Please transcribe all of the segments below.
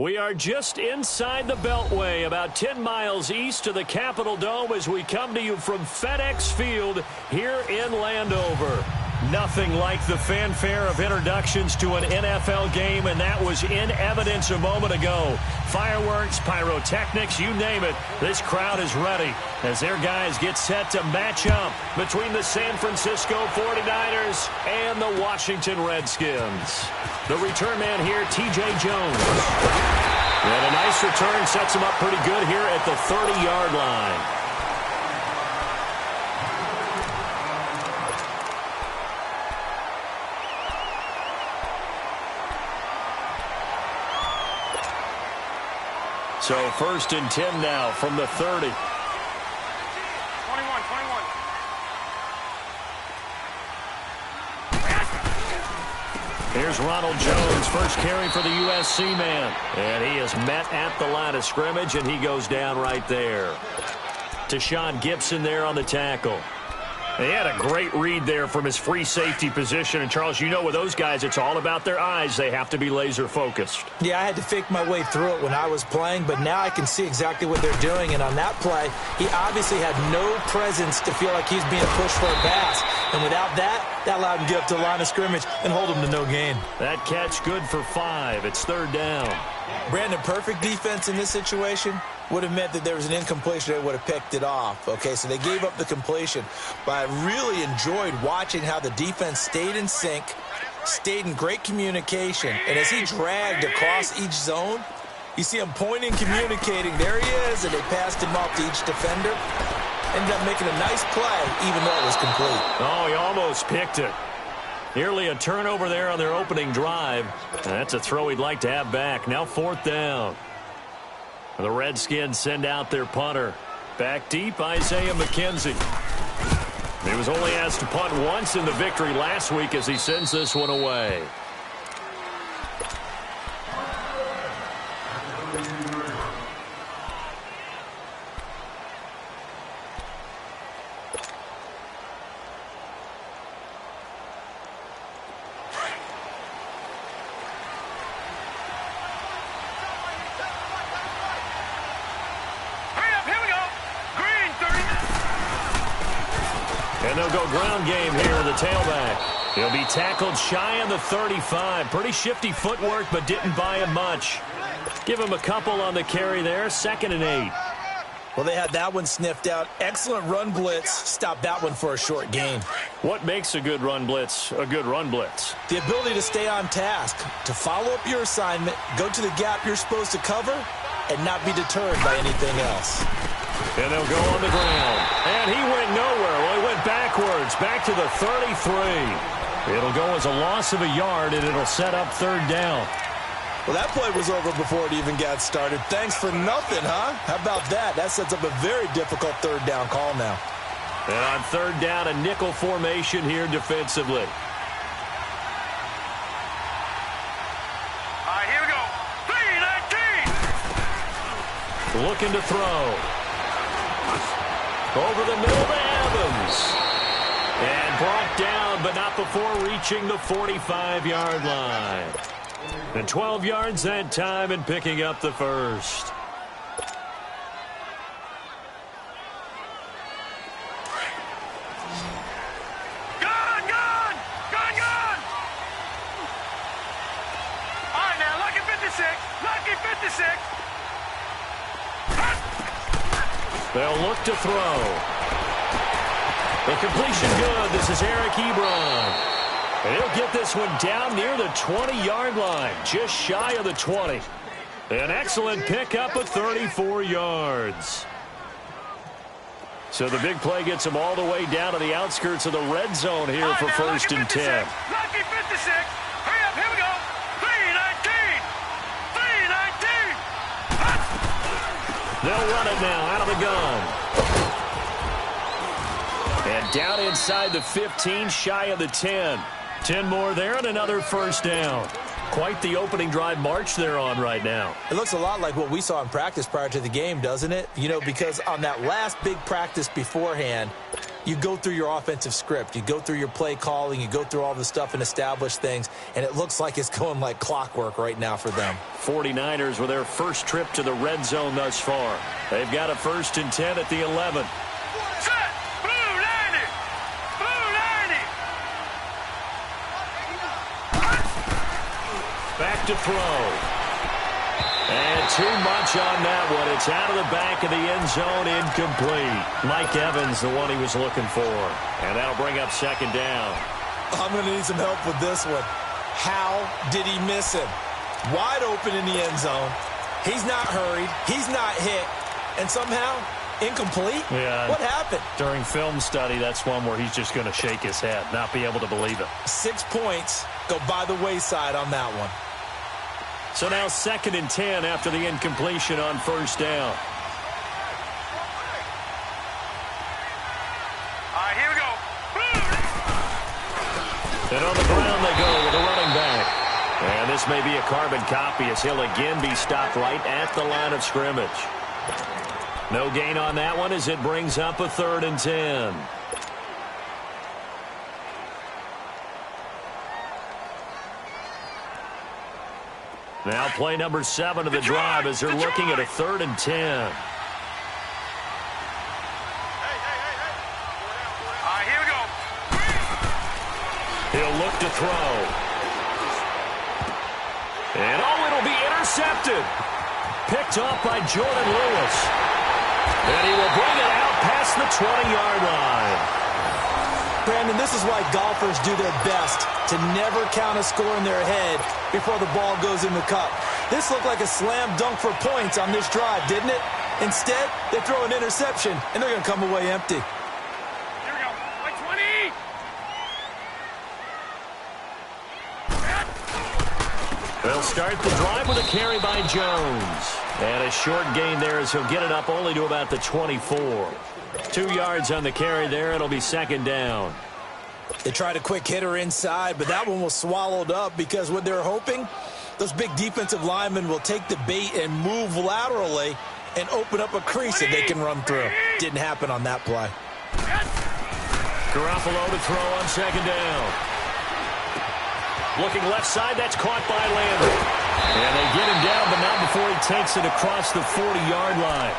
We are just inside the Beltway, about 10 miles east of the Capitol Dome as we come to you from FedEx Field here in Landover. Nothing like the fanfare of introductions to an NFL game, and that was in evidence a moment ago. Fireworks, pyrotechnics, you name it. This crowd is ready as their guys get set to match up between the San Francisco 49ers and the Washington Redskins. The return man here, T.J. Jones. And a nice return sets him up pretty good here at the 30-yard line. So 1st and 10 now from the 30. 21. Here's Ronald Jones, first carry for the USC man. And he is met at the line of scrimmage, and he goes down right there. Tashawn Gibson there on the tackle. He had a great read there from his free safety position. And, Charles, you know with those guys, it's all about their eyes. They have to be laser-focused. Yeah, I had to fake my way through it when I was playing, but now I can see exactly what they're doing. And on that play, he obviously had no presence to feel like he's being pushed for a pass. And without that, that allowed him to get up to the line of scrimmage and hold him to no gain. That catch good for 5. It's 3rd down. Brandon, perfect defense in this situation would have meant that there was an incompletion. They would have picked it off. Okay, so they gave up the completion. But I really enjoyed watching how the defense stayed in sync, stayed in great communication. And as he dragged across each zone, you see him pointing, communicating. There he is, and they passed him off to each defender. Ended up making a nice play, even though it was complete. Oh, he almost picked it. Nearly a turnover there on their opening drive. That's a throw he'd like to have back. Now 4th down. The Redskins send out their punter. Back deep, Isaiah McKenzie. He was only asked to punt once in the victory last week as he sends this one away. And they'll go ground game here to the tailback. He'll be tackled shy of the 35. Pretty shifty footwork, but didn't buy him much. Give him a couple on the carry there. 2nd and 8. Well, they had that one sniffed out. Excellent run blitz. Stopped that one for a short gain. What makes a good run blitz a good run blitz? The ability to stay on task, to follow up your assignment, go to the gap you're supposed to cover, and not be deterred by anything else. And they'll go on the ground. And he went nowhere. Well, he went backwards, back to the 33. It'll go as a loss of a yard, and it'll set up 3rd down. Well, that play was over before it even got started. Thanks for nothing, huh? How about that? That sets up a very difficult 3rd down call now. And on 3rd down, a nickel formation here defensively. All right, here we go. 3-19. Looking to throw. Over the middle to Evans. And brought down, but not before reaching the 45-yard line. And 12 yards that time and picking up the 1st. Gone! All right, now, lucky 56. Lucky 56. They'll look to throw. The completion good. This is Eric Ebron. And he'll get this one down near the 20-yard line, just shy of the 20. An excellent pickup of 34 yards. So the big play gets him all the way down to the outskirts of the red zone here for 1st and 10. Lucky 56. Hurry up, here we go. 3-19. 3-19. They'll run it now out of the gun. And down inside the 15, shy of the 10. 10 more there and another 1st down. Quite the opening drive march they're on right now. It looks a lot like what we saw in practice prior to the game, doesn't it? You know, because on that last big practice beforehand, you go through your offensive script. You go through your play calling. You go through all the stuff and establish things, and it looks like it's going like clockwork right now for them. 49ers with their first trip to the red zone thus far. They've got a 1st and 10 at the 11. Set. Blue 90. Blue 90. Back to throw. And too much on that one. It's out of the back of the end zone, incomplete. Mike Evans, the one he was looking for. And that'll bring up 2nd down. I'm going to need some help with this one. How did he miss him? Wide open in the end zone. He's not hurried. He's not hit. And somehow, incomplete? Yeah. What happened? During film study, that's one where he's just going to shake his head, not be able to believe it. 6 points go by the wayside on that one. So now 2nd and 10 after the incompletion on 1st down. All right, here we go. And on the ground they go with a running back. And this may be a carbon copy as he'll again be stopped right at the line of scrimmage. No gain on that one as it brings up a 3rd and 10. Now play number 7 of the drive as they're looking at a 3rd and 10. All right, here we go. He'll look to throw. And it'll be intercepted. Picked off by Jordan Lewis. And he will bring it out past the 20-yard line. Brandon, this is why golfers do their best to never count a score in their head before the ball goes in the cup. This looked like a slam dunk for points on this drive, didn't it? Instead, they throw an interception, and they're going to come away empty. Here we go. Like 20. They'll start the drive with a carry by Jones. And a short gain there as he'll get it up only to about the 24. 2 yards on the carry there. It'll be 2nd down. They tried a quick hitter inside, but that one was swallowed up because what they're hoping, those big defensive linemen will take the bait and move laterally and open up a crease that they can run through. Didn't happen on that play. Garoppolo to throw on 2nd down. Looking left side, that's caught by Landry. And they get him down, but not before he takes it across the 40-yard line.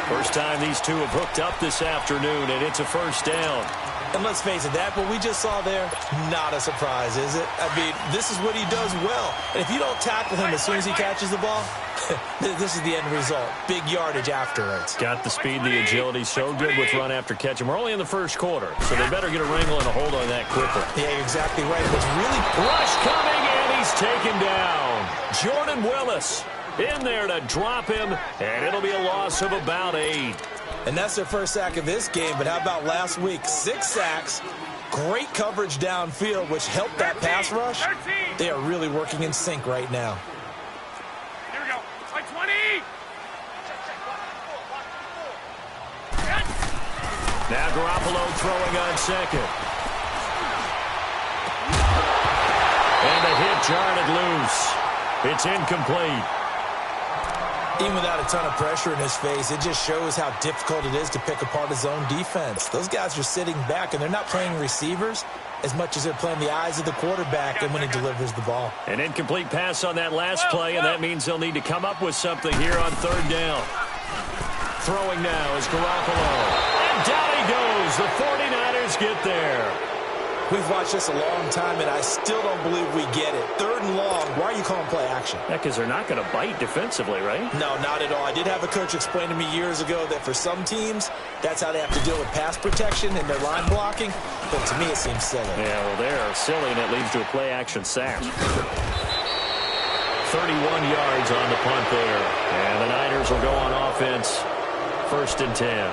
First time these two have hooked up this afternoon, and it's a 1st down. And let's face it, that what we just saw there, not a surprise, is it? I mean, this is what he does well. And if you don't tackle him as soon as he catches the ball, this is the end result. Big yardage afterwards. Got the speed, the agility, so good with run after catch. And we're only in the 1st quarter, so they better get a wrangle and a hold on that quickly. Yeah, you're exactly right. It's really... Rush coming, and he's taken down. Jordan Willis in there to drop him, and it'll be a loss of about 8. And that's their first sack of this game, but how about last week? 6 sacks, great coverage downfield, which helped that pass rush. They are really working in sync right now. Here we go. Like 20. Now Garoppolo throwing on 2nd. And a hit jarred it loose. It's incomplete. Even without a ton of pressure in his face, it just shows how difficult it is to pick apart his own defense. Those guys are sitting back, and they're not playing receivers as much as they're playing the eyes of the quarterback and when he delivers the ball. An incomplete pass on that last play, and that means they'll need to come up with something here on 3rd down. Throwing now is Garoppolo. And down he goes. The 49ers get there. We've watched this a long time, and I still don't believe we get it. 3rd and long. Why are you calling play action? Yeah, because they're not going to bite defensively, right? No, not at all. I did have a coach explain to me years ago that for some teams, that's how they have to deal with pass protection and their line blocking. But to me, it seems silly. Yeah, well, they're silly, and it leads to a play-action sack. 31 yards on the punt there. And the Niners will go on offense. 1st and 10.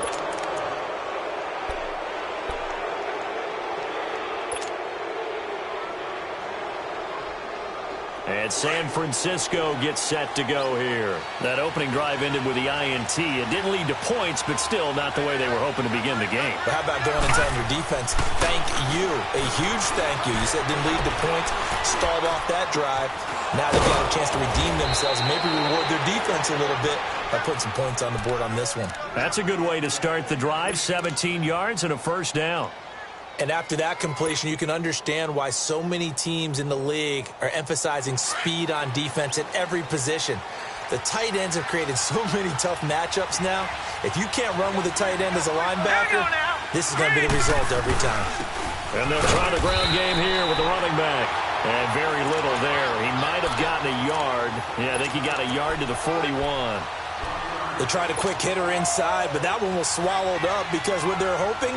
And San Francisco gets set to go here. That opening drive ended with the INT. It didn't lead to points, but still not the way they were hoping to begin the game. But how about going and telling your defense, thank you, a huge thank you. You said it didn't lead to points, stalled off that drive. Now they've got a chance to redeem themselves and maybe reward their defense a little bit by putting some points on the board on this one. That's a good way to start the drive, 17 yards and a first down. And after that completion, you can understand why so many teams in the league are emphasizing speed on defense at every position. The tight ends have created so many tough matchups now. If you can't run with a tight end as a linebacker, this is going to be the result every time. And they'll try the ground game here with the running back. And very little there. He might have gotten a yard. Yeah, I think he got a yard to the 41. They tried a quick hitter inside, but that one was swallowed up because what they're hoping,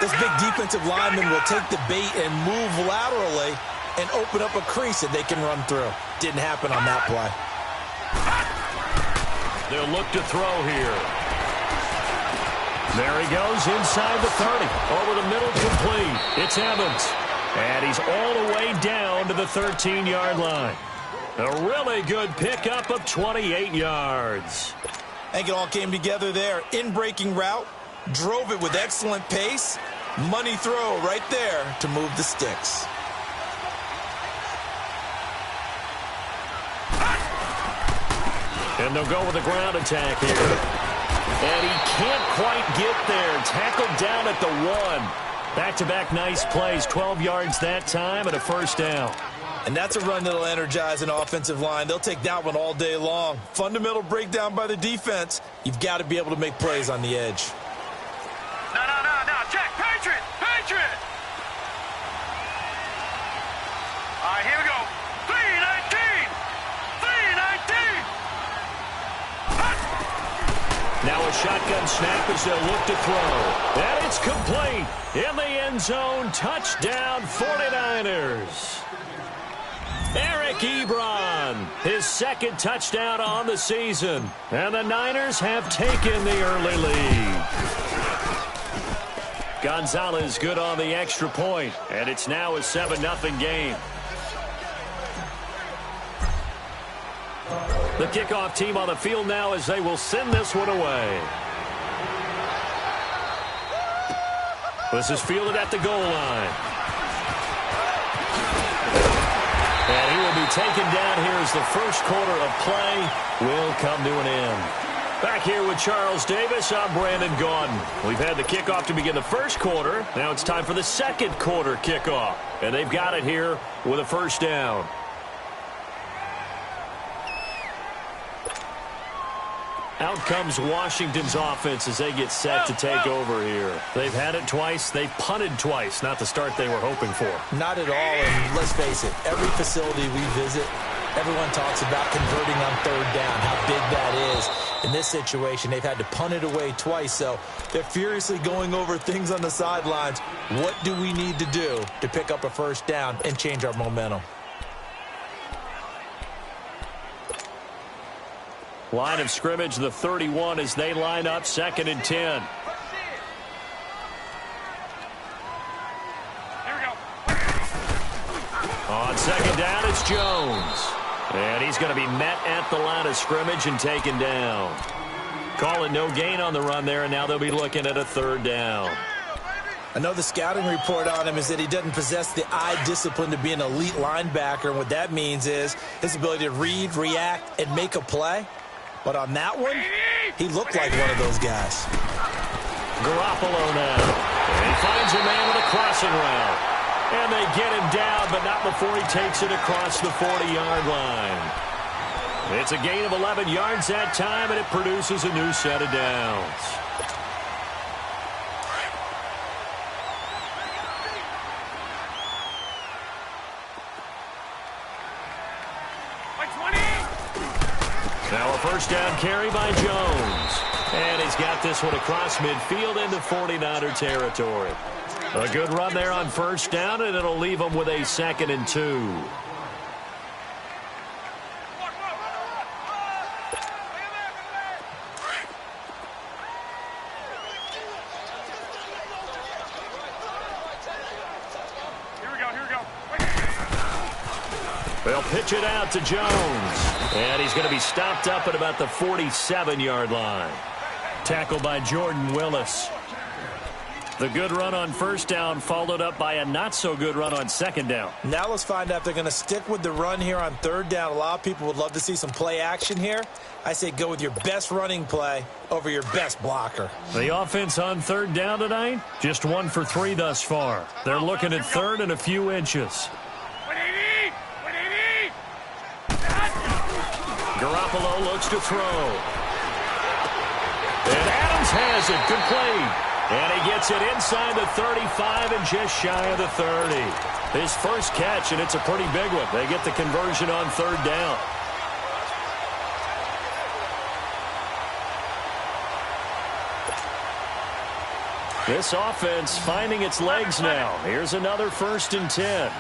this big defensive lineman will take the bait and move laterally and open up a crease that they can run through. Didn't happen on that play. They'll look to throw here. There he goes inside the 30. Over the middle, complete. It's Evans. And he's all the way down to the 13-yard line. A really good pickup of 28 yards. I think it all came together there. In-breaking route, drove it with excellent pace. Money throw right there to move the sticks. And they'll go with a ground attack here. And he can't quite get there. Tackled down at the 1. Back-to-back nice plays. 12 yards that time and a first down. And that's a run that'll energize an offensive line. They'll take that one all day long. Fundamental breakdown by the defense. You've got to be able to make plays on the edge. No. Check. Patriot. All right, here we go. 319. Now a shotgun snap as they'll look to throw. And it's complete. In the end zone. Touchdown 49ers. Eric Ebron, his second touchdown on the season. And the Niners have taken the early lead. Gonzalez good on the extra point, and it's now a 7-0 game. The kickoff team on the field now as they will send this one away. This is fielded at the goal line. And he will be taken down here as the first quarter of play will come to an end. Back here with Charles Davis, I'm Brandon Gaudin. We've had the kickoff to begin the first quarter. Now it's time for the second quarter kickoff. And they've got it here with a first down. Out comes Washington's offense as they get set to take over here. They've had it twice. They've punted twice. Not the start they were hoping for. Not at all, and let's face it, every facility we visit, everyone talks about converting on third down, how big that is. In this situation, they've had to punt it away twice, so they're furiously going over things on the sidelines. What do we need to do to pick up a first down and change our momentum? Line of scrimmage, the 31 as they line up 2nd and 10. On second down, it's Jones. And he's going to be met at the line of scrimmage and taken down. Calling no gain on the run there, and now they'll be looking at a third down. I know the scouting report on him is that he doesn't possess the eye discipline to be an elite linebacker. And what that means is his ability to read, react, and make a play. But on that one, he looked like one of those guys. Garoppolo now. And he finds a man with a crossing route. And they get him down, but not before he takes it across the 40-yard line. It's a gain of 11 yards that time, and it produces a new set of downs. Now a first down carry by Jones. And he's got this one across midfield into 49er territory. A good run there on first down, and it'll leave them with a 2nd and 2. They'll pitch it out to Jones. And he's going to be stopped up at about the 47-yard line. Tackled by Jordan Willis. The good run on first down followed up by a not-so-good run on second down. Now let's find out if they're going to stick with the run here on third down. A lot of people would love to see some play action here. I say go with your best running play over your best blocker. The offense on third down tonight, just 1 for 3 thus far. They're looking at third and a few inches. Garoppolo looks to throw. And Adams has it, complete. And he gets it inside the 35 and just shy of the 30. His first catch, and it's a pretty big one. They get the conversion on third down. This offense finding its legs now. Here's another 1st and 10.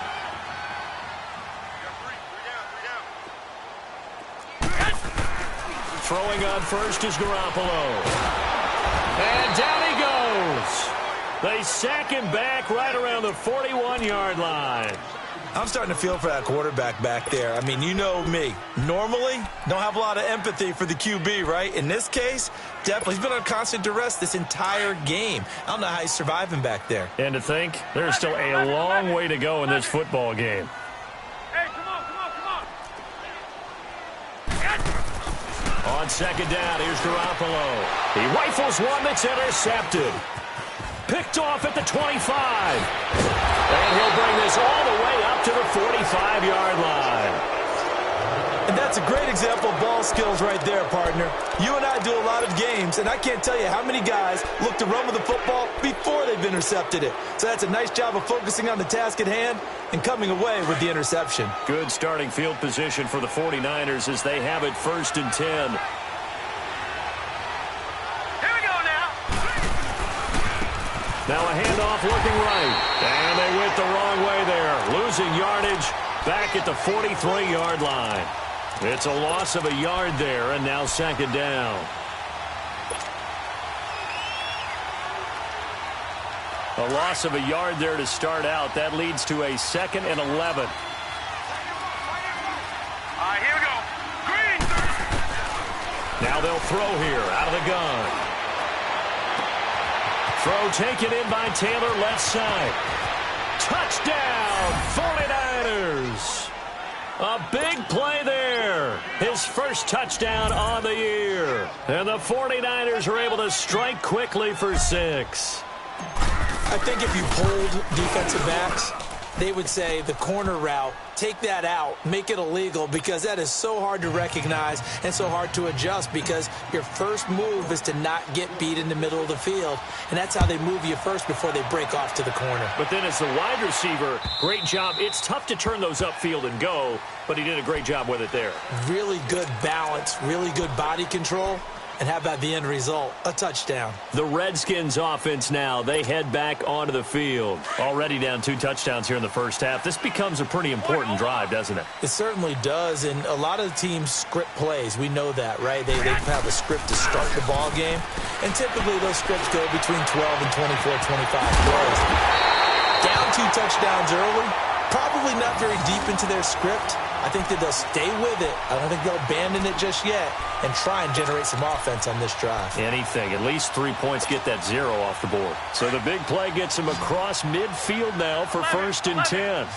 Throwing on first is Garoppolo. And down he goes. They sack him back right around the 41-yard line. I'm starting to feel for that quarterback back there. I mean, you know me. Normally, don't have a lot of empathy for the QB, right? In this case, definitely. He's been on constant duress this entire game. I don't know how he's surviving back there. And to think, there's still a long way to go in this football game. On second down, here's Garoppolo. He rifles one that's intercepted. Picked off at the 25. And he'll bring this all the way up to the 45-yard line. And that's a great example of ball skills right there, partner. You and I do a lot of games, and I can't tell you how many guys look to run with the football before they've intercepted it. So that's a nice job of focusing on the task at hand and coming away with the interception. Good starting field position for the 49ers as they have it 1st and 10. Here we go now. Now a handoff looking right. And they went the wrong way there. Losing yardage back at the 43-yard line. It's a loss of a yard there, and now 2nd down. A loss of a yard there to start out. That leads to a 2nd and 11. Here we go. Green. Now they'll throw here out of the gun. Throw taken in by Taylor, left side. Touchdown, 49ers. A big play there. His first touchdown on the year. And the 49ers are able to strike quickly for 6. I think if you polled defensive backs, they would say the corner route, take that out, make it illegal, because that is so hard to recognize and so hard to adjust, because your first move is to not get beat in the middle of the field, and that's how they move you first before they break off to the corner. But then as the wide receiver, great job. It's tough to turn those upfield and go, but he did a great job with it there. Really good balance, really good body control. And how about the end result? A touchdown. The Redskins offense now, they head back onto the field. Already down 2 touchdowns here in the first half. This becomes a pretty important drive, doesn't it? It certainly does, and a lot of the teams script plays. We know that, right? They have a script to start the ball game, and typically those scripts go between 12 and 24, 25 plays. Down 2 touchdowns early, probably not very deep into their script. I think that they'll stay with it. I don't think they'll abandon it just yet and try and generate some offense on this drive. Anything. At least 3 points get that 0 off the board. So the big play gets him across midfield now for 1st and 10.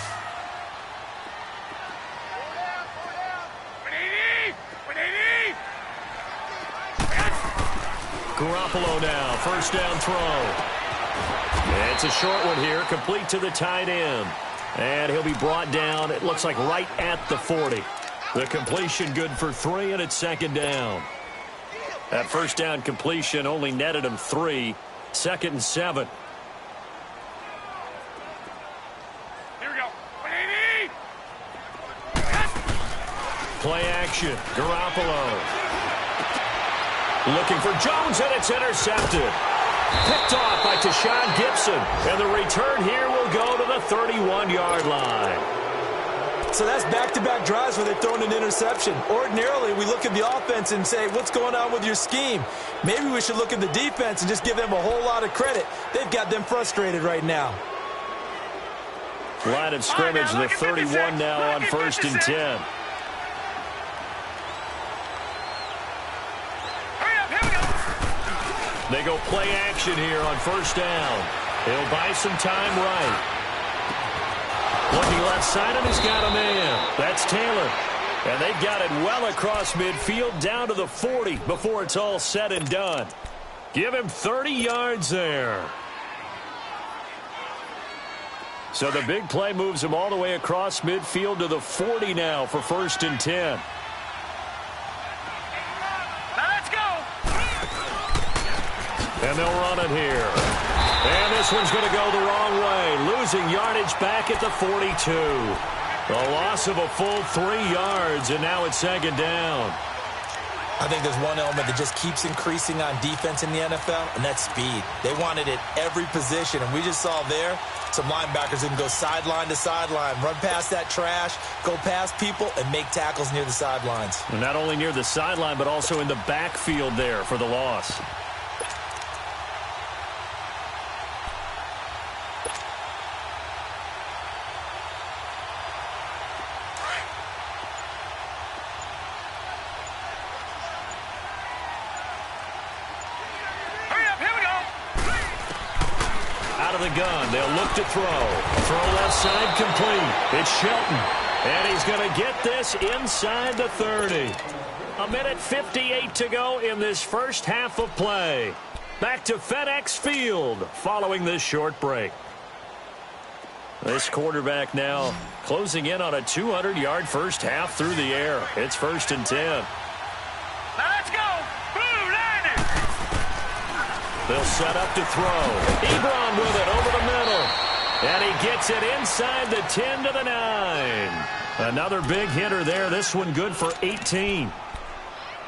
Garoppolo now, 1st down throw. It's a short one here, complete to the tight end. And he'll be brought down, it looks like right at the 40. The completion good for 3, and it's 2nd down. That 1st down completion only netted him 3. 2nd and 7. Here we go. Play action. Garoppolo. Looking for Jones, and it's intercepted. Picked off by Tashawn Gibson. And the return here will go to the 31-yard line. So that's back-to-back drives where they've thrown an interception. Ordinarily, we look at the offense and say, what's going on with your scheme? Maybe we should look at the defense and just give them a whole lot of credit. They've got them frustrated right now. Line of scrimmage, the 31 now on 1st and 10. They go play action here on 1st down. He'll buy some time right. Looking left side, and he's got a man. That's Taylor. And they've got it well across midfield down to the 40 before it's all said and done. Give him 30 yards there. So the big play moves him all the way across midfield to the 40 now for 1st and 10. And they'll run it here. And this one's going to go the wrong way. Losing yardage back at the 42. A loss of a full 3 yards, and now it's 2nd down. I think there's one element that just keeps increasing on defense in the NFL, and that's speed. They want it at every position, and we just saw there some linebackers who can go sideline to sideline, run past that trash, go past people, and make tackles near the sidelines. And not only near the sideline, but also in the backfield there for the loss. The gun. They'll look to throw. Throw left side complete. It's Shelton. And he's going to get this inside the 30. 1:58 to go in this first half of play. Back to FedEx Field following this short break. This quarterback now closing in on a 200-yard first half through the air. It's 1st and 10. Now let's go. They'll set up to throw. Ebron with it over the middle. And he gets it inside the 10 to the 9. Another big hitter there. This one good for 18.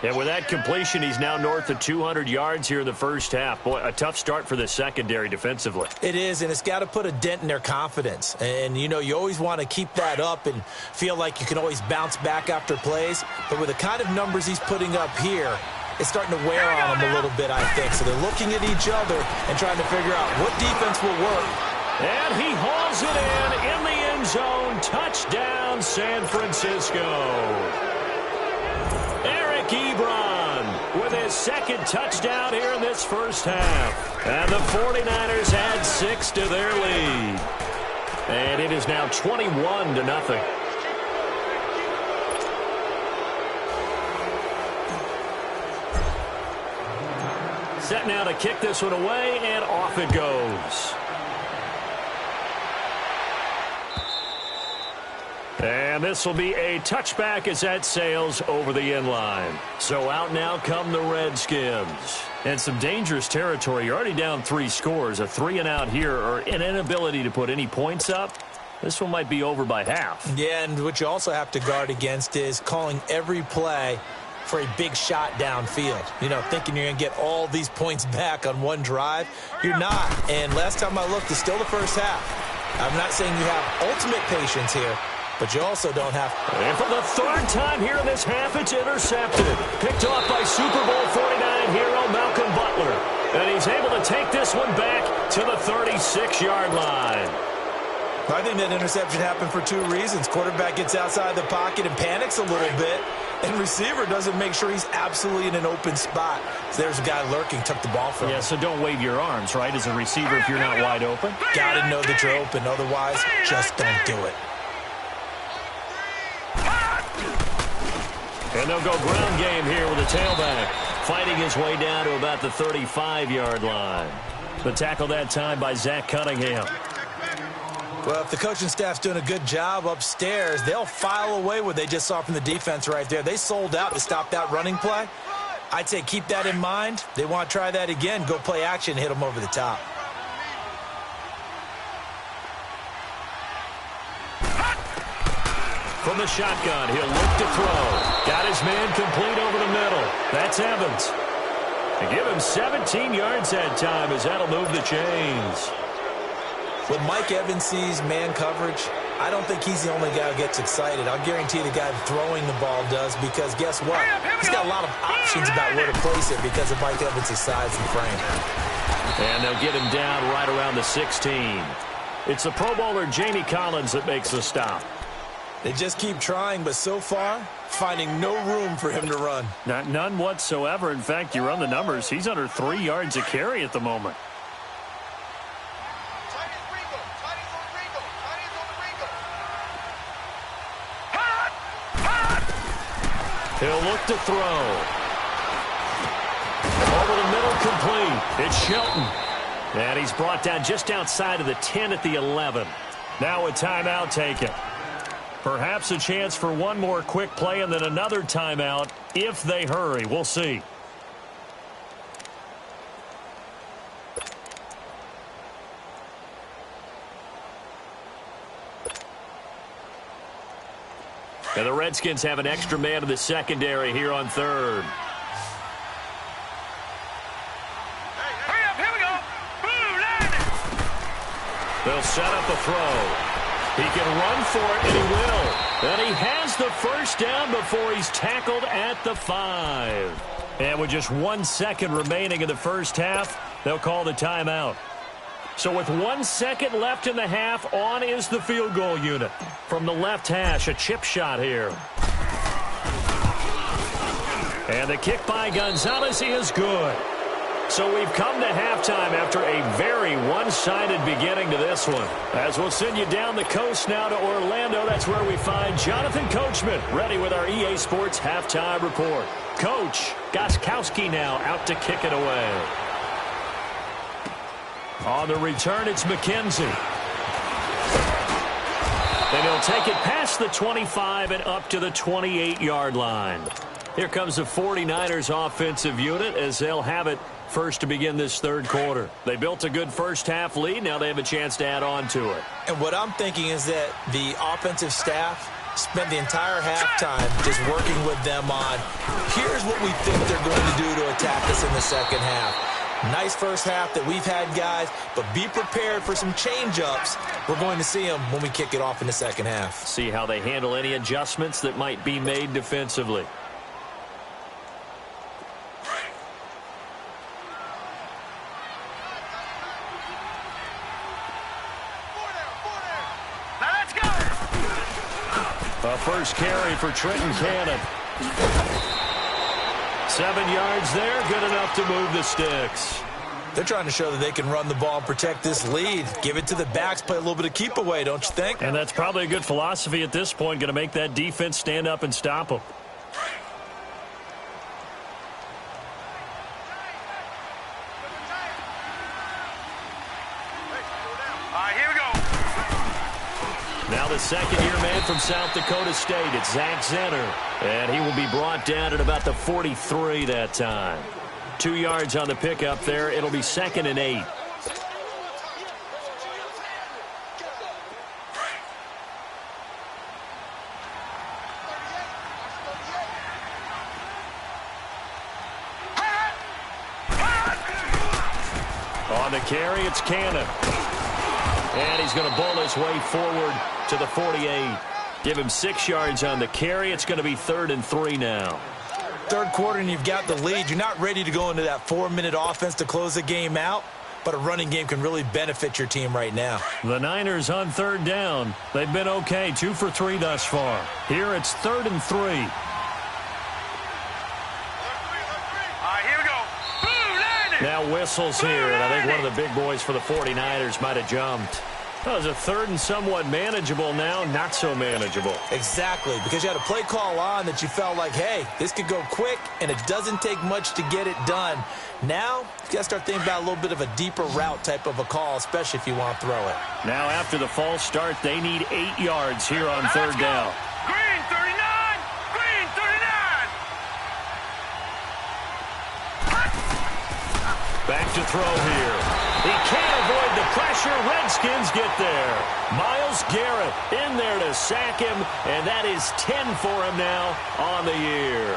And with that completion, he's now north of 200 yards here in the first half. Boy, a tough start for the secondary defensively. It is, and it's got to put a dent in their confidence. And, you know, you always want to keep that up and feel like you can always bounce back after plays. But with the kind of numbers he's putting up here, it's starting to wear on them a little bit, I think. So they're looking at each other and trying to figure out what defense will work. And he hauls it in the end zone. Touchdown, San Francisco. Eric Ebron with his 2nd touchdown here in this first half. And the 49ers add 6 to their lead. And it is now 21-0. Set now to kick this one away, and off it goes. And this will be a touchback as that sails over the end line. So out now come the Redskins. And some dangerous territory. You're already down 3 scores. A 3-and-out here, or an inability to put any points up. This one might be over by half. Yeah, and what you also have to guard against is calling every play for a big shot downfield. You know, thinking you're going to get all these points back on one drive. You're not. And last time I looked, it's still the first half. I'm not saying you have ultimate patience here, but you also don't have. And for the 3rd time here in this half, it's intercepted. Picked off by Super Bowl 49 hero Malcolm Butler. And he's able to take this one back to the 36-yard line. I think that interception happened for 2 reasons. Quarterback gets outside the pocket and panics a little bit, and receiver doesn't make sure he's absolutely in an open spot. So there's a guy lurking, took the ball from him. Yeah, so don't wave your arms, right, as a receiver if you're not wide open. Got to know that you're open. Otherwise, just don't do it. And they'll go ground game here with a tailback, fighting his way down to about the 35-yard line. The tackle that time by Zach Cunningham. Well, if the coaching staff's doing a good job upstairs, they'll file away what they just saw from the defense right there. They sold out to stop that running play. I'd say keep that in mind. They want to try that again. Go play action, hit them over the top. From the shotgun, he'll look to throw. Got his man complete over the middle. That's Evans. To give him 17 yards that time, as that'll move the chains. When Mike Evans sees man coverage, I don't think he's the only guy who gets excited. I'll guarantee the guy throwing the ball does, because guess what? He's got a lot of options about where to place it because of Mike Evans' size and frame. And they'll get him down right around the 16. It's the Pro Bowler Jamie Collins that makes the stop. They just keep trying, but so far, finding no room for him to run. None whatsoever. In fact, you run the numbers. He's under 3 yards a carry at the moment. He'll look to throw. Over the middle, complete. It's Shelton. And he's brought down just outside of the 10 at the 11. Now a timeout taken. Perhaps a chance for one more quick play and then another timeout if they hurry. We'll see. And the Redskins have an extra man in the secondary here on third. Hurry up, here we go. Blue line. They'll set up a throw. He can run for it, and he will. And he has the first down before he's tackled at the 5. And with just 1 second remaining in the first half, they'll call the timeout. So with 1 second left in the half, on is the field goal unit. From the left hash, a chip shot here. And the kick by Gonzalez is good. So we've come to halftime after a very one-sided beginning to this one. As we'll send you down the coast now to Orlando, that's where we find Jonathan Coachman ready with our EA Sports Halftime Report. Coach Gostkowski now out to kick it away. On the return, it's McKenzie. And he'll take it past the 25 and up to the 28-yard line. Here comes the 49ers offensive unit as they'll have it first to begin this third quarter. They built a good first half lead. Now they have a chance to add on to it. And what I'm thinking is that the offensive staff spent the entire halftime just working with them on, here's what we think they're going to do to attack us in the second half. Nice first half that we've had, guys, but be prepared for some change-ups. We're going to see them when we kick it off in the second half. See how they handle any adjustments that might be made defensively. A first carry for Trenton Cannon. 7 yards there, good enough to move the sticks. They're trying to show that they can run the ball and protect this lead. Give it to the backs, play a little bit of keep away, don't you think? And that's probably a good philosophy at this point, going to make that defense stand up and stop them. Now the second-year man from South Dakota State, it's Zach Zenner. And he will be brought down at about the 43 that time. 2 yards on the pickup there. It'll be 2nd and 8. On the carry, it's Cannon. And he's going to bowl his way forward to the 48. Give him 6 yards on the carry. It's going to be 3rd and 3 now. Third quarter and you've got the lead. You're not ready to go into that 4-minute offense to close the game out, but a running game can really benefit your team right now. The Niners on 3rd down. They've been okay, 2 for 3 thus far. Here it's 3rd and 3. Here we go. Now whistles here, and I think one of the big boys for the 49ers might have jumped. That was a 3rd and somewhat manageable now, not so manageable. Exactly, because you had a play call on that you felt like, hey, this could go quick, and it doesn't take much to get it done. Now, you got to start thinking about a little bit of a deeper route type of a call, especially if you want to throw it. Now after the false start, they need 8 yards here on 3rd down. Green 39! Green 39! Back to throw here. He can't avoid the pressure. Redskins get there. Myles Garrett in there to sack him, and that is 10 for him now on the year.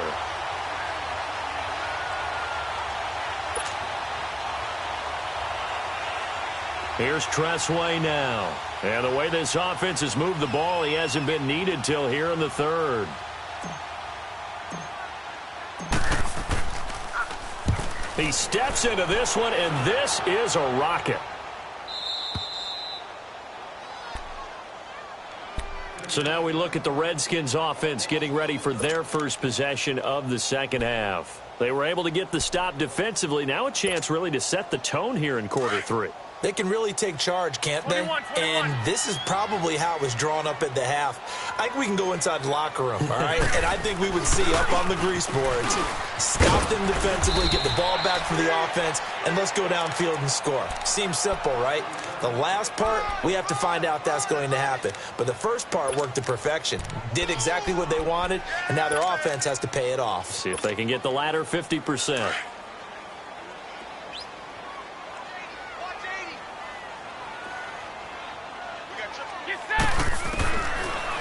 Here's Tressway now. And the way this offense has moved the ball, he hasn't been needed till here in the 3rd. He steps into this one, and this is a rocket. So now we look at the Redskins offense getting ready for their first possession of the second half. They were able to get the stop defensively. Now a chance really to set the tone here in quarter three. They can really take charge, can't they? 21. And this is probably how it was drawn up at the half. I think we can go inside the locker room, all right? And I think we would see up on the grease boards, stop them defensively, get the ball back for the offense, and let's go downfield and score. Seems simple, right? The last part, we have to find out that's going to happen. But the first part worked to perfection. Did exactly what they wanted, and now their offense has to pay it off. See if they can get the latter 50%.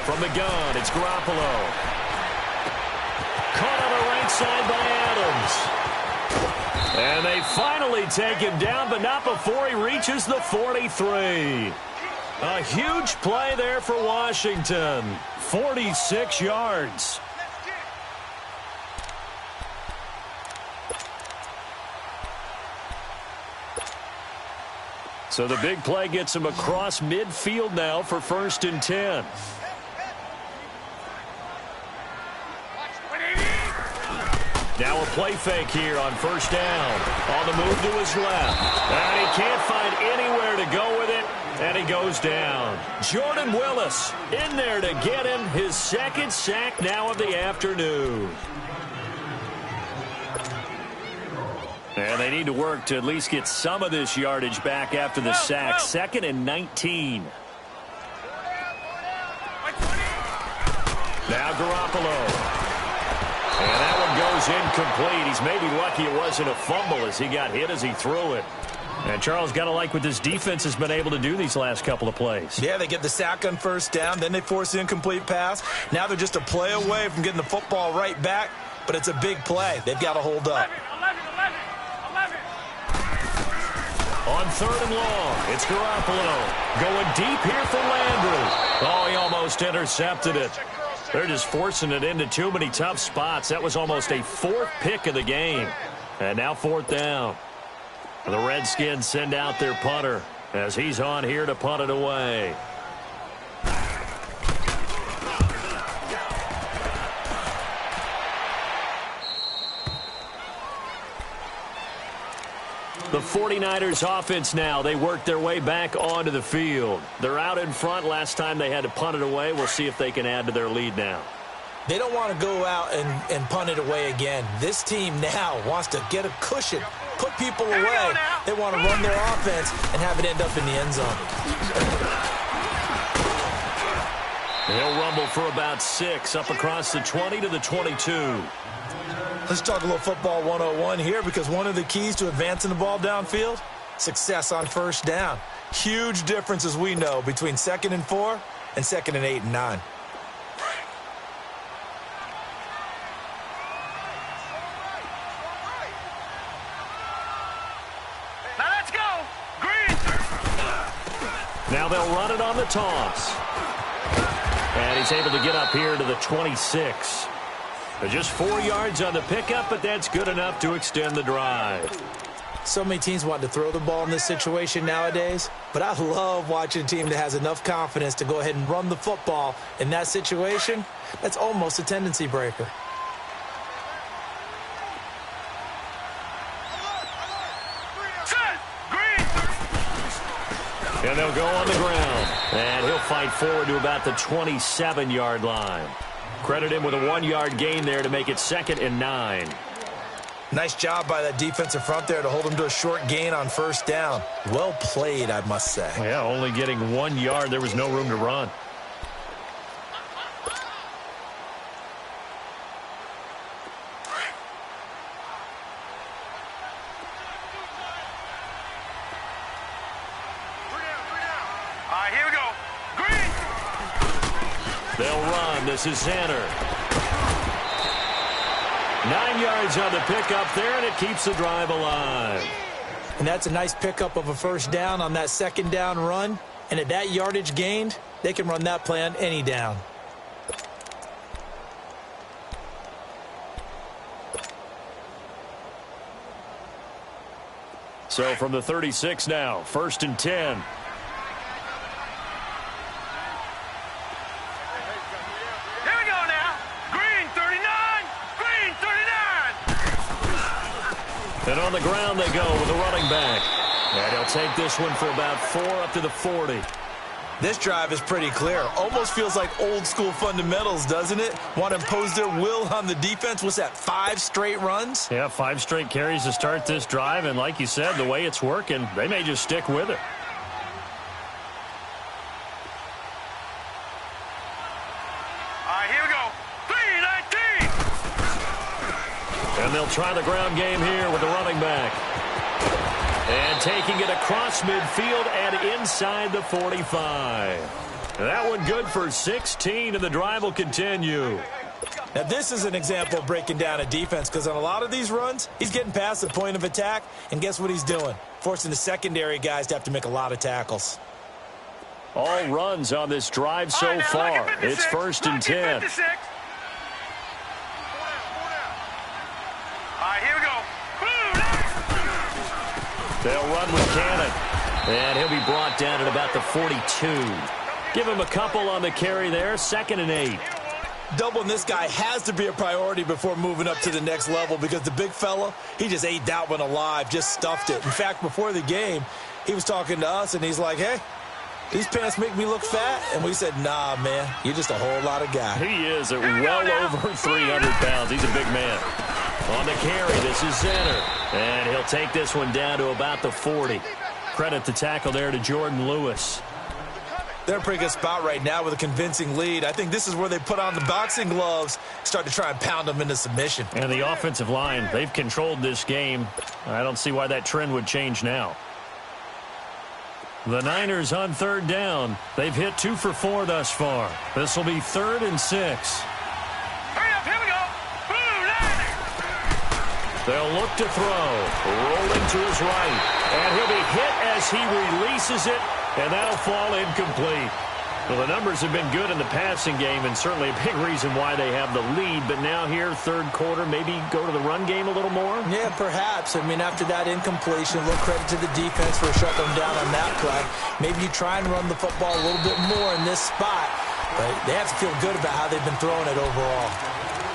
From the gun, it's Garoppolo. Caught on the right side by Adams. And they finally take him down, but not before he reaches the 43. A huge play there for Washington. 46 yards. So the big play gets him across midfield now for 1st and 10. Now a play fake here on 1st down. On the move to his left. And he can't find anywhere to go with it. And he goes down. Jordan Willis in there to get him his 2nd sack now of the afternoon. And they need to work to at least get some of this yardage back after the sack. 2nd and 19. Now Garoppolo. And that one goes incomplete. He's maybe lucky it wasn't a fumble as he got hit as he threw it. And Charles, got to like what this defense has been able to do these last couple of plays. Yeah, they get the sack on 1st down, then they force the incomplete pass. Now they're just a play away from getting the football right back, but it's a big play. They've got to hold up. 11. On 3rd and long, it's Garoppolo going deep here for Landry. Oh, he almost intercepted it. They're just forcing it into too many tough spots. That was almost a 4th pick of the game. And now 4th down. The Redskins send out their punter as he's on here to punt it away. The 49ers offense now, they work their way back onto the field. They're out in front. Last time they had to punt it away. We'll see if they can add to their lead now. They don't want to go out and punt it away again. This team now wants to get a cushion, put people away. They want to run their offense and have it end up in the end zone. He'll rumble for about 6 up across the 20 to the 22. Let's talk a little football 101 here, because one of the keys to advancing the ball downfield, success on 1st down. Huge difference, as we know, between 2nd and 4 and 2nd and 8 and 9. Now let's go. Green. Now they'll run it on the toss. And he's able to get up here to the 26. Just 4 yards on the pickup, but that's good enough to extend the drive. So many teams want to throw the ball in this situation nowadays, but I love watching a team that has enough confidence to go ahead and run the football in that situation. That's almost a tendency breaker. Set. Green. And they'll go on the ground. And he'll fight forward to about the 27-yard line. Credit him with a 1-yard gain there to make it 2nd and 9. Nice job by that defensive front there to hold him to a short gain on 1st down. Well played, I must say. Yeah, only getting 1 yard. There was no room to run. Here we go. Green. They'll run. This is Xander. 9 yards on the pickup there, and it keeps the drive alive. And that's a nice pickup of a 1st down on that 2nd down run. And at that yardage gained, they can run that play on any down. So from the 36 now, 1st and 10. And on the ground they go with the running back. And he'll take this one for about 4 up to the 40. This drive is pretty clear. Almost feels like old school fundamentals, doesn't it? Want to impose their will on the defense. What's that, 5 straight runs? Yeah, 5 straight carries to start this drive. And like you said, the way it's working, they may just stick with it. All right, here we go. 3-19. And they'll try the ground game here with the running back. And taking it across midfield and inside the 45. That one good for 16, and the drive will continue. Now, this is an example of breaking down a defense, because on a lot of these runs, he's getting past the point of attack, and guess what he's doing? Forcing the secondary guys to have to make a lot of tackles. All runs on this drive so far. It's 1st and 10. 56. All right, here we go. They'll run with Cannon. And he'll be brought down at about the 42. Give him a couple on the carry there. 2nd and 8. Doubling this guy has to be a priority before moving up to the next level, because the big fella, he just ate that one alive, just stuffed it. In fact, before the game, he was talking to us, and he's like, hey, these pants make me look fat. And we said, nah, man, you're just a whole lot of guy. He is at well over 300 pounds. He's a big man. On the carry, this is Center. And he'll take this one down to about the 40. Credit the tackle there to Jordan Lewis. They're in a pretty good spot right now with a convincing lead. I think this is where they put on the boxing gloves, start to try and pound them into submission. And the offensive line, they've controlled this game. I don't see why that trend would change now. The Niners on 3rd down. They've hit 2 for 4 thus far. This will be 3rd and 6. Hurry up, here we go. They'll look to throw. Rolling to his right. And he'll be hit as he releases it. And that'll fall incomplete. Well, the numbers have been good in the passing game, and certainly a big reason why they have the lead. But now here, 3rd quarter, maybe go to the run game a little more? Yeah, perhaps. I mean, after that incompletion, a little credit to the defense for shutting them down on that play. Maybe you try and run the football a little bit more in this spot. But they have to feel good about how they've been throwing it overall.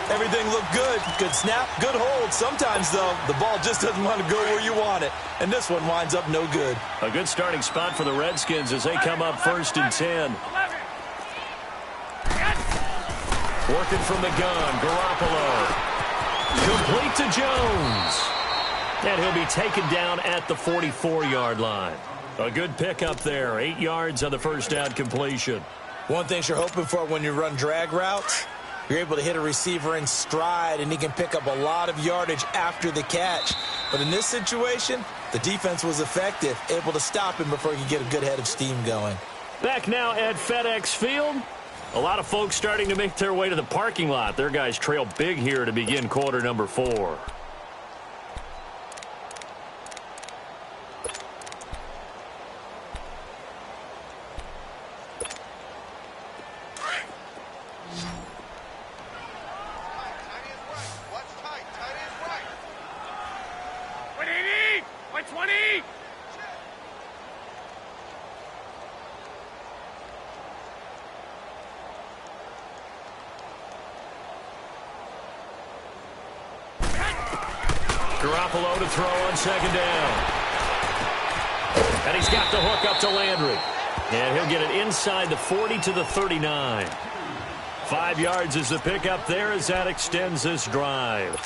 Everything looked good. Good snap, good hold. Sometimes, though, the ball just doesn't want to go where you want it. And this one winds up no good. A good starting spot for the Redskins as they come up 1st and 10. Working from the gun, Garoppolo. Complete to Jones. And he'll be taken down at the 44-yard line. A good pickup there. 8 yards on the first down completion. One thing you're hoping for when you run drag routes, you're able to hit a receiver in stride, and he can pick up a lot of yardage after the catch. But in this situation, the defense was effective, able to stop him before he could get a good head of steam going. Back now at FedEx Field. A lot of folks starting to make their way to the parking lot. Their guys trail big here to begin quarter number 4. Garoppolo to throw on 2nd down. And he's got the hook up to Landry. And he'll get it inside the 40 to the 39. 5 yards is the pickup there as that extends this drive.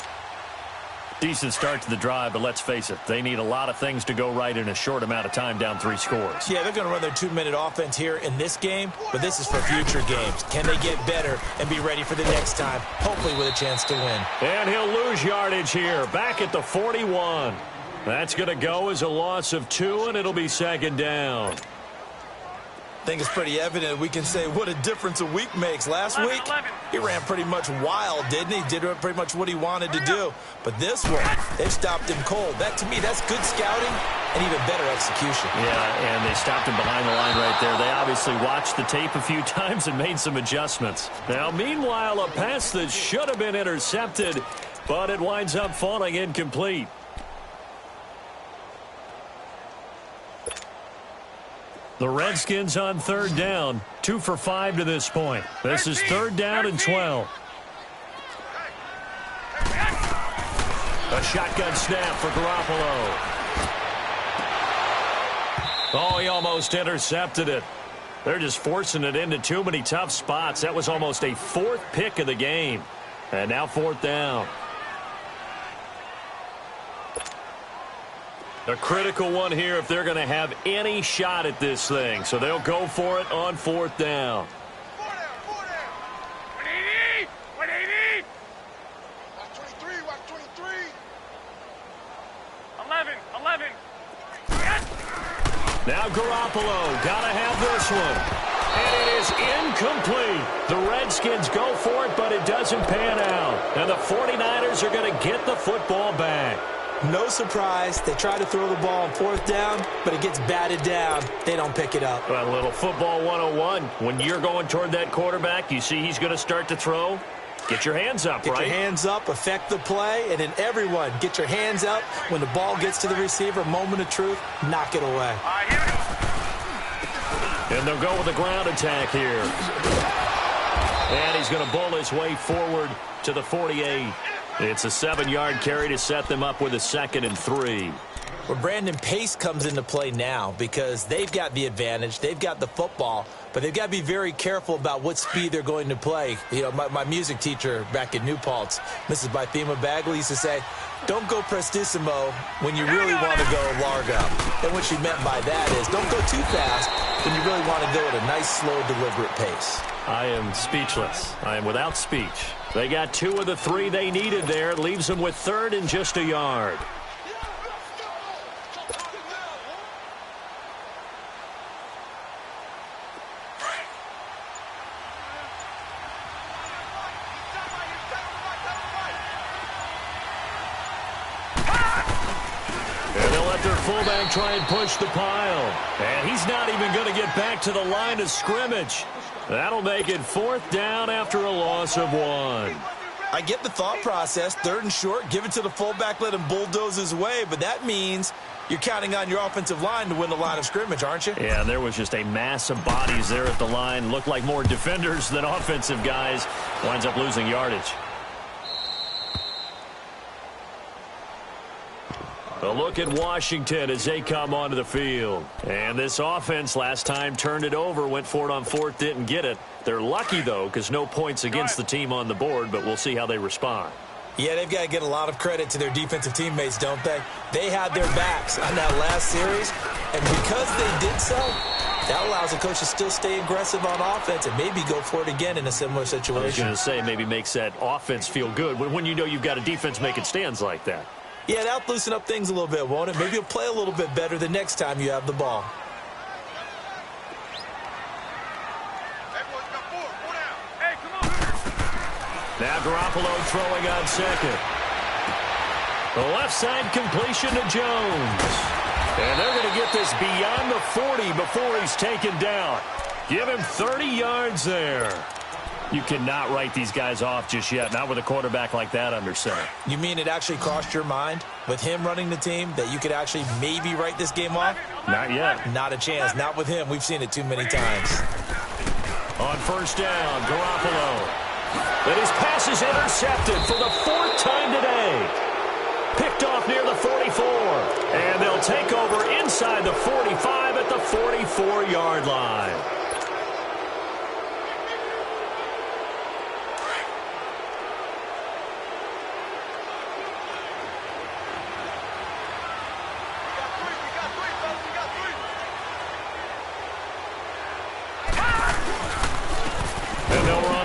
Decent start to the drive, but let's face it, they need a lot of things to go right in a short amount of time, down 3 scores. Yeah, they're going to run their 2-minute offense here in this game, but this is for future games. Can they get better and be ready for the next time, hopefully with a chance to win? And he'll lose yardage here, back at the 41. That's going to go as a loss of 2, and it'll be 2nd down. I think it's pretty evident we can say what a difference a week makes. Last week, he ran pretty much wild, didn't he? Did pretty much what he wanted to do. But this one, they stopped him cold. That, to me, that's good scouting and even better execution. Yeah, and they stopped him behind the line right there. They obviously watched the tape a few times and made some adjustments. Now, meanwhile, a pass that should have been intercepted, but it winds up falling incomplete. The Redskins on 3rd down, 2 for 5 to this point. This is 3rd down and 12. A shotgun snap for Garoppolo. Oh, he almost intercepted it. They're just forcing it into too many tough spots. That was almost a fourth pick of the game. And now fourth down. A critical one here if they're going to have any shot at this thing. So they'll go for it on fourth down. 180! 180! Watch 23, watch 23. 11. Yes! Now Garoppolo, gotta have this one. And it is incomplete. The Redskins go for it, but it doesn't pan out. And the 49ers are going to get the football back. No surprise. They try to throw the ball on fourth down, but it gets batted down. They don't pick it up. A little football 101. When you're going toward that quarterback, you see he's going to start to throw. Get your hands up, right? Get your hands up, affect the play, and then everyone get your hands up. When the ball gets to the receiver, moment of truth, knock it away. All right, here we go. And they'll go with a ground attack here. And he's going to bull his way forward to the 48. It's a 7-yard carry to set them up with a 2nd and 3. Well, Brandon, pace comes into play now because they've got the advantage. They've got the football, but they've got to be very careful about what speed they're going to play. You know, my music teacher back in New Paltz, Mrs. Bythema Bagley, used to say, don't go prestissimo when you really want to go largo. And what she meant by that is don't go too fast when you really want to go at a nice, slow, deliberate pace. I am speechless. I am without speech. They got 2 of the 3 they needed there. It leaves them with 3rd and just a yard. Fullback try and push the pile. And he's not even going to get back to the line of scrimmage. That'll make it 4th down after a loss of 1. I get the thought process. 3rd and short, give it to the fullback, let him bulldoze his way. But that means you're counting on your offensive line to win the line of scrimmage, aren't you? Yeah, there was just a mass of bodies there at the line. Looked like more defenders than offensive guys. Winds up losing yardage. A look at Washington as they come onto the field. And this offense last time turned it over, went for it on 4th, didn't get it. They're lucky, though, because no points against the team on the board, but we'll see how they respond. Yeah, they've got to get a lot of credit to their defensive teammates, don't they? They had their backs on that last series, and because they did so, that allows the coach to still stay aggressive on offense and maybe go for it again in a similar situation. I was going to say, maybe makes that offense feel good when you know you've got a defense making stands like that. Yeah, that'll loosen up things a little bit, won't it? Maybe you'll play a little bit better the next time you have the ball. Hey, come on. Now Garoppolo throwing on 2nd. The left side completion to Jones. And they're going to get this beyond the 40 before he's taken down. Give him 30 yards there. You cannot write these guys off just yet, not with a quarterback like that under center. You mean it actually crossed your mind with him running the team that you could actually maybe write this game off? Not yet. Not a chance. Not with him. We've seen it too many times. On 1st down, Garoppolo. But his pass is intercepted for the 4th time today. Picked off near the 44. And they'll take over inside the 45 at the 44-yard line.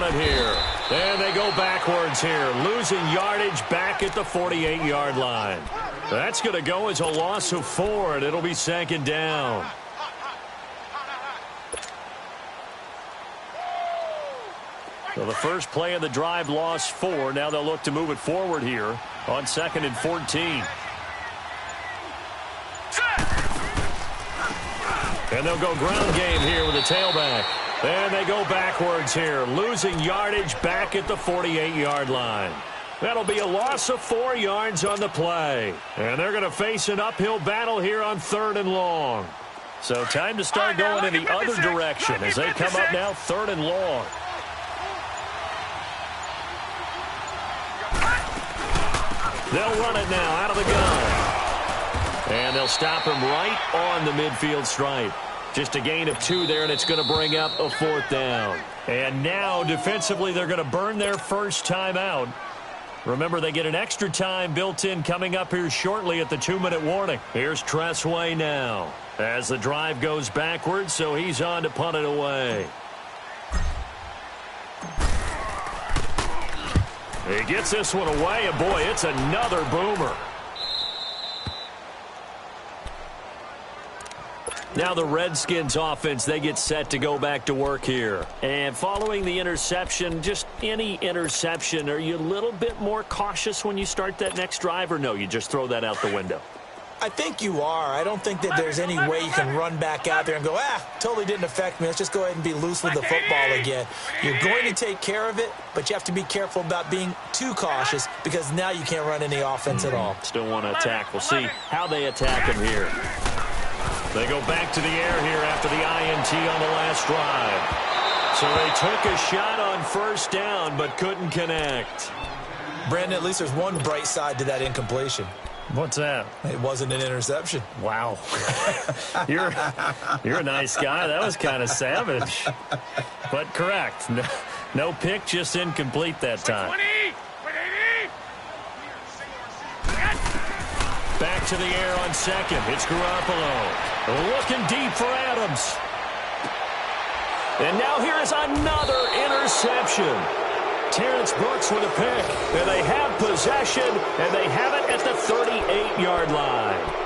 Here. And they go backwards here, losing yardage back at the 48-yard line. That's going to go as a loss of 4, and it'll be 2nd down. So the first play of the drive lost 4. Now they'll look to move it forward here on 2nd and 14. And they'll go ground game here with a tailback. And they go backwards here, losing yardage back at the 48-yard line. That'll be a loss of 4 yards on the play. And they're going to face an uphill battle here on 3rd and long. So time to start going in the other direction as they come up now 3rd and long. They'll run it now out of the gun. And they'll stop him right on the midfield stripe. Just a gain of 2 there, and it's going to bring up a 4th down. And now, defensively, they're going to burn their first timeout. Remember, they get an extra time built in coming up here shortly at the 2-minute warning. Here's Tressway now as the drive goes backwards, so he's on to punt it away. He gets this one away, and boy, it's another boomer. Now the Redskins offense, they get set to go back to work here. And following the interception, just any interception, are you a little bit more cautious when you start that next drive, or no, you just throw that out the window? I think you are. I don't think that there's any way you can run back out there and go, totally didn't affect me. Let's just go ahead and be loose with the football again. You're going to take care of it, but you have to be careful about being too cautious because now you can't run any offense at all. Still want to attack. We'll see how they attack him here. They go back to the air here after the INT on the last drive. So they took a shot on first down but couldn't connect. Brandon, at least there's one bright side to that incompletion. What's that? It wasn't an interception. Wow. You're a nice guy. That was kind of savage. But correct. No pick, just incomplete that time. Back to the air on second. It's Garoppolo. Looking deep for Adams. And now here is another interception. Terrence Brooks with a pick. And they have possession, and they have it at the 38-yard line.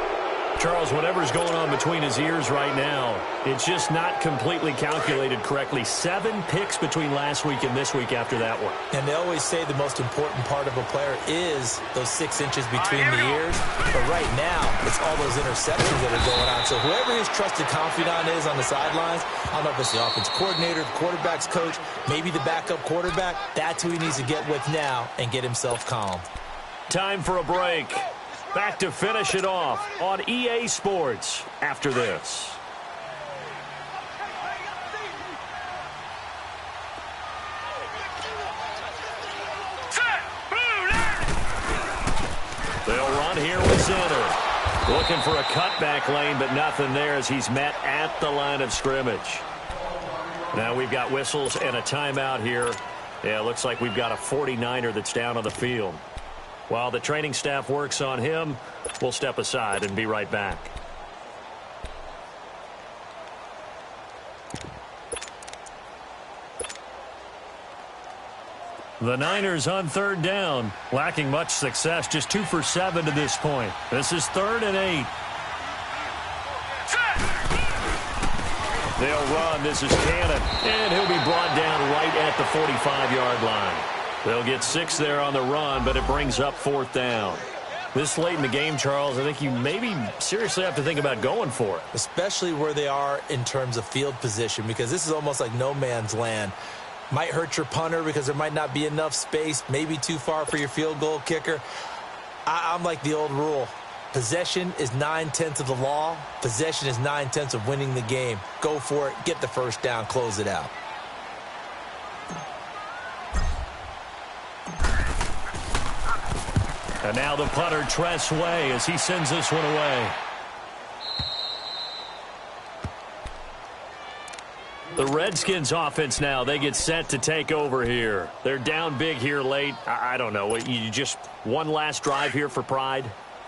Charles, whatever's going on between his ears right now, it's just not completely calculated correctly. 7 picks between last week and this week after that one. And they always say the most important part of a player is those 6 inches between the ears. But right now, it's all those interceptions that are going on. So whoever his trusted confidant is on the sidelines, I don't know if it's the offense coordinator, the quarterback's coach, maybe the backup quarterback, that's who he needs to get with now and get himself calm. Time for a break. Back to finish it off on EA Sports after this. They'll run here with Zenner. Looking for a cutback lane, but nothing there as he's met at the line of scrimmage. Now we've got whistles and a timeout here. Yeah, it looks like we've got a 49er that's down on the field. While the training staff works on him, we'll step aside and be right back. The Niners on third down, lacking much success, just 2 for 7 to this point. This is 3rd and 8. They'll run. This is Cannon, and he'll be brought down right at the 45-yard line. They'll get 6 there on the run, but it brings up 4th down. This late in the game, Charles, I think you maybe seriously have to think about going for it. Especially where they are in terms of field position, because this is almost like no man's land. Might hurt your punter because there might not be enough space, maybe too far for your field goal kicker. I'm like the old rule. Possession is 9/10 of the law. Possession is 9/10 of winning the game. Go for it. Get the first down. Close it out. And now the punter, Tressway, as he sends this one away. The Redskins offense now, they get set to take over here. They're down big here late. I don't know. You just one last drive here for pride?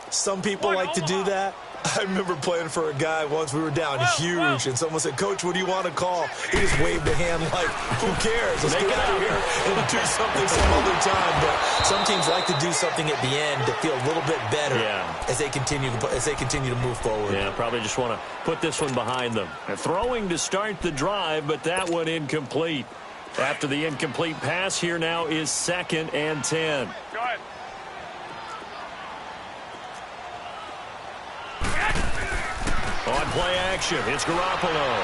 Some people like to do that. I remember playing for a guy once. We were down huge, and someone said, "Coach, what do you want to call?" He just waved a hand like, "Who cares? Let's get out of here and do something some other time." But some teams like to do something at the end to feel a little bit better as they continue to move forward. Yeah, probably just want to put this one behind them. And throwing to start the drive, but that one incomplete. After the incomplete pass, here now is 2nd and 10. Go ahead. On play action, it's Garoppolo.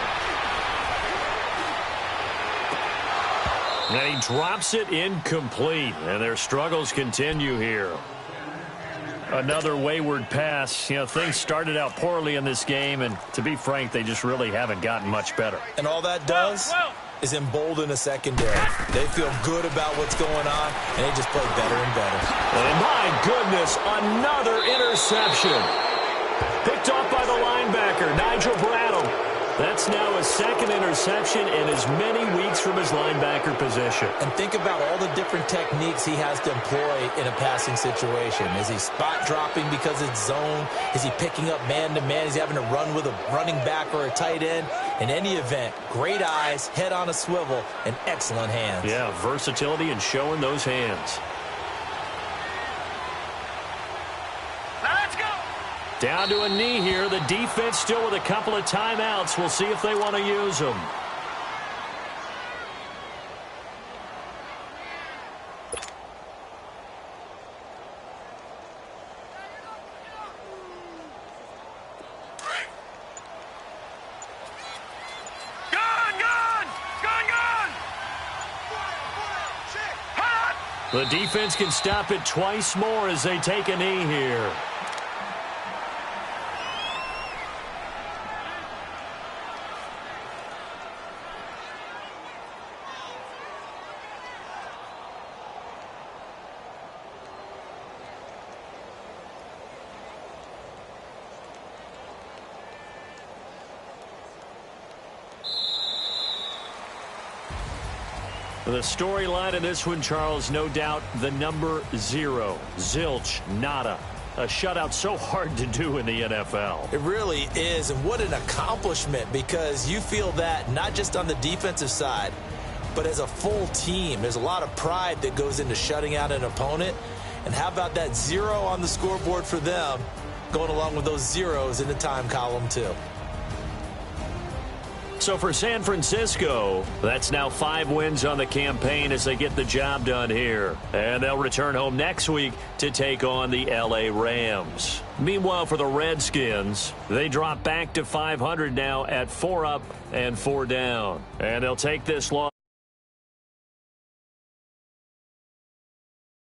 And he drops it incomplete, and their struggles continue here. Another wayward pass. You know, things started out poorly in this game, and to be frank, they just really haven't gotten much better. And all that does, is embolden a secondary. They feel good about what's going on, and they just play better and better. And my goodness, another interception. Picked off by the linebacker, Nigel Bradham. That's now his second interception in as many weeks from his linebacker position. And think about all the different techniques he has to employ in a passing situation. Is he spot dropping because it's zone? Is he picking up man-to-man? Is he having to run with a running back or a tight end? In any event, great eyes, head on a swivel, and excellent hands. Yeah, versatility and showing those hands. Down to a knee here. The defense still with a couple of timeouts. We'll see if they want to use them. The defense can stop it twice more as they take a knee here. The storyline in this one, Charles, no doubt the number 0. Zilch, nada. A shutout so hard to do in the NFL. It really is, and what an accomplishment, because you feel that not just on the defensive side, but as a full team. There's a lot of pride that goes into shutting out an opponent. And how about that 0 on the scoreboard for them, going along with those zeros in the time column too. So for San Francisco, that's now 5 wins on the campaign as they get the job done here. And they'll return home next week to take on the L.A. Rams. Meanwhile, for the Redskins, they drop back to 500 now at 4 up and 4 down. And they'll take this loss.